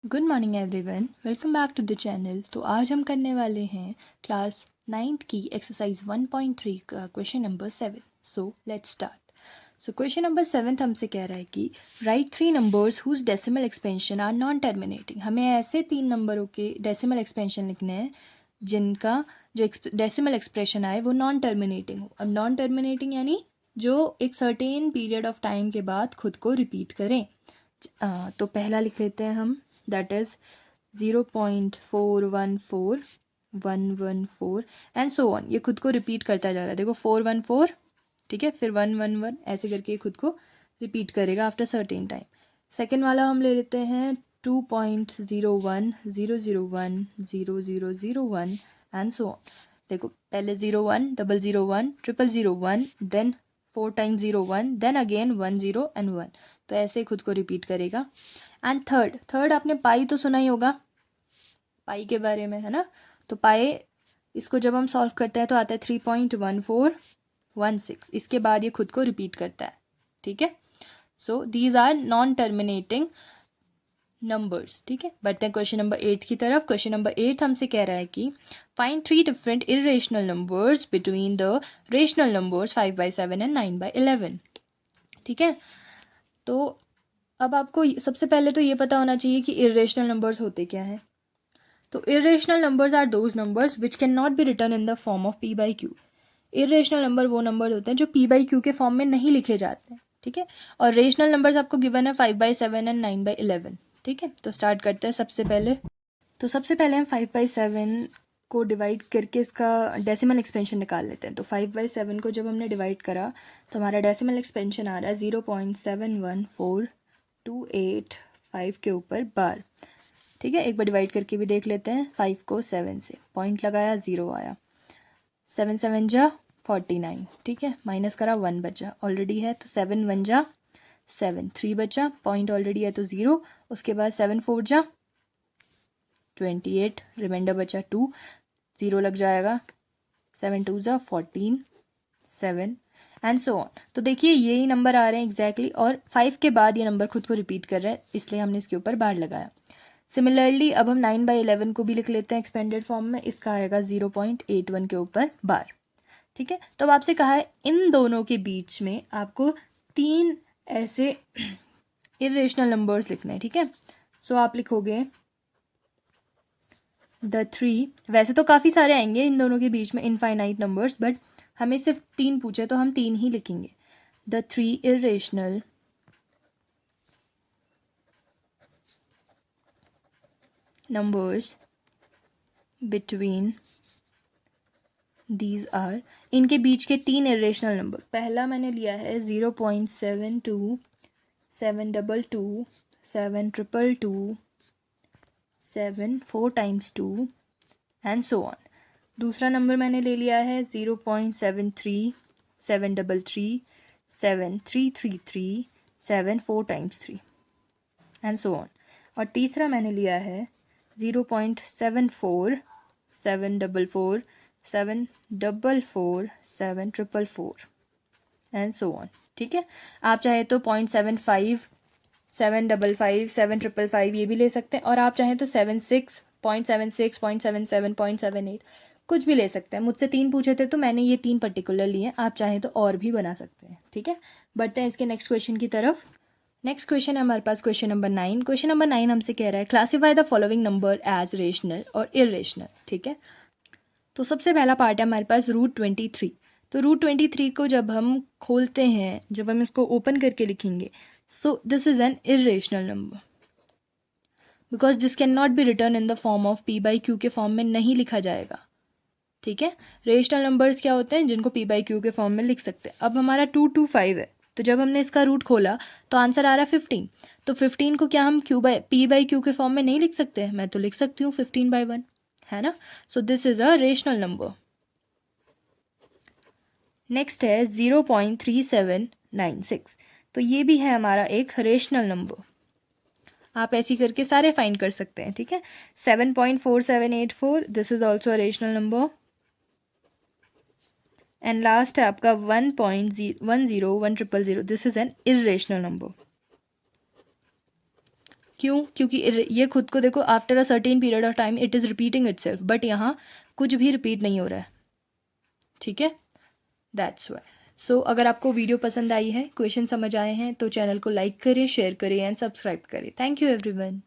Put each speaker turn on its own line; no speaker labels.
Good morning everyone, welcome back to the channel. तो आज हम करने वाले हैं क्लास 9th की एक्सरसाइज 1.3 का question number 7। So let's start. So question number 7 हमसे कह रहा है कि write 3 numbers whose decimal expansion are non terminating. हमें ऐसे 3 नंबरों के डेसिमल एक्सपेंशन लिखने हैं जिनका जो डेसिमल एक्सप्रेशन आए वो नॉन टर्मिनेटिंग हो। अब नॉन टर्मिनेटिंग यानी जो एक सर्टेन पीरियड ऑफ टाइम के बाद खुद को रिपीट करें। तो पहला लिख लेते हैं हम, that is 0.414 and so on. ये खुद को रिपीट करता जा रहा है। देखो 414, ठीक है, फिर 111 ऐसे करके ये खुद को रिपीट करेगा आफ्टर सर्टेन टाइम। सेकेंड वाला हम ले लेते हैं 2.0100100001 एंड सो ऑन। देखो पहले 01, 001, 0001, then 4 times 01, then again 10 and 1। तो ऐसे खुद को रिपीट करेगा। एंड थर्ड आपने पाई तो सुना ही होगा, पाई के बारे में, है ना। तो पाई, इसको जब हम सॉल्व करते हैं तो आता है 3.1416। इसके बाद ये खुद को रिपीट करता है, ठीक है। So these are non terminating numbers, ठीक है। बढ़ते हैं क्वेश्चन नंबर 8 की तरफ। क्वेश्चन नंबर 8 हमसे कह रहा है कि find 3 different irrational numbers between the rational numbers 5/7 and 9/11, ठीक है। तो अब आपको सबसे पहले तो ये पता होना चाहिए कि इरेशनल नंबर्स होते क्या हैं। तो irrational numbers are those numbers which can not be written in the form of p/q। Irrational number वो नंबर होते हैं जो p/q के फॉर्म में नहीं लिखे जाते हैं, ठीक है। और रेशनल नंबर्स आपको गिवन है 5/7 एंड 9/11, ठीक है। तो स्टार्ट करते हैं सबसे पहले। तो सबसे पहले हम 5/7 को डिवाइड करके इसका डेसिमल एक्सपेंशन निकाल लेते हैं। तो 5/7 को जब हमने डिवाइड करा तो हमारा डेसिमल एक्सपेंशन आ रहा है 0.71428 के ऊपर बार, ठीक है। एक बार डिवाइड करके भी देख लेते हैं। 5 को 7 से, पॉइंट लगाया 0 आया, 7 7 जा 49, ठीक है। माइनस करा 1 बचा, ऑलरेडी है तो 7 1 जा 7, 3 बचा, पॉइंट ऑलरेडी है तो 0। उसके बाद 7 4 जा 28, रिमाइंडर बचा 2, 0 लग जाएगा, 7 2 जा 14, 7 एंड सो ऑन। तो देखिए यही नंबर आ रहे हैं एग्जैक्टली, और 5 के बाद ये नंबर खुद को रिपीट कर रहे हैं, इसलिए हमने इसके ऊपर बार लगाया। सिमिलरली अब हम 9/11 को भी लिख लेते हैं एक्सपेंडेड फॉर्म में। इसका आएगा 0.81 के ऊपर बार, ठीक है। तो अब आपसे कहा है इन दोनों के बीच में आपको 3 ऐसे इरेशनल नंबर्स लिखने हैं, ठीक है। सो आप लिखोगे द 3, वैसे तो काफ़ी सारे आएंगे इन दोनों के बीच में इनफाइनाइट नंबर्स, बट हमें सिर्फ 3 पूछे तो हम 3 ही लिखेंगे। The 3 irrational numbers between these are, इनके बीच के 3 इरेशनल नंबर। पहला मैंने लिया है 0.72 722 722 7 4 टाइम्स 2 एंड सो ऑन। दूसरा नंबर मैंने ले लिया है 0.73 733 7333 7 4 टाइम्स 3 एंड सो ऑन। और तीसरा मैंने लिया है 0.74 744 744 744 एंड सो ऑन, ठीक है। आप चाहे तो 0.75 755 755 ये भी ले सकते हैं, और आप चाहें तो 76 0.76 0.77 0.78 कुछ भी ले सकते हैं। मुझसे 3 पूछे थे तो मैंने ये 3 पर्टिकुलर लिए हैं, आप चाहें तो और भी बना सकते हैं, ठीक है। बढ़ते हैं इसके नेक्स्ट क्वेश्चन की तरफ। नेक्स्ट क्वेश्चन है हमारे पास क्वेश्चन नंबर 9। क्वेश्चन नंबर 9 हमसे कह रहा है classify the following number as rational और इरेशनल, ठीक है। तो सबसे पहला पार्ट है हमारे पास √23। तो √23 को जब हम खोलते हैं, जब हम इसको ओपन करके लिखेंगे, so this is an irrational number because this can not be written in the form of p/q के फॉर्म में नहीं लिखा जाएगा, ठीक है। रेशनल नंबर्स क्या होते हैं जिनको p/q के फॉर्म में लिख सकते हैं। अब हमारा 225 है, तो जब हमने इसका रूट खोला तो आंसर आ रहा है 15। तो 15 को क्या हम p/q के फॉर्म में नहीं लिख सकते? मैं तो लिख सकती हूँ 15/1, है ना। So this is a rational number. Next है 0.3796। तो ये भी है हमारा एक रेशनल नंबर। आप ऐसी करके सारे फाइंड कर सकते हैं, ठीक है। 7.4784, this is also a rational number. And last है आपका 1.10100, this is an irrational number. क्यों? क्योंकि ये खुद को देखो, after a certain period of time it is repeating itself, but यहाँ कुछ भी रिपीट नहीं हो रहा है, ठीक है, दैट्स वाई। सो अगर आपको वीडियो पसंद आई है, क्वेश्चन समझ आए हैं, तो चैनल को लाइक करें, शेयर करें एंड सब्सक्राइब करें। Thank you everyone.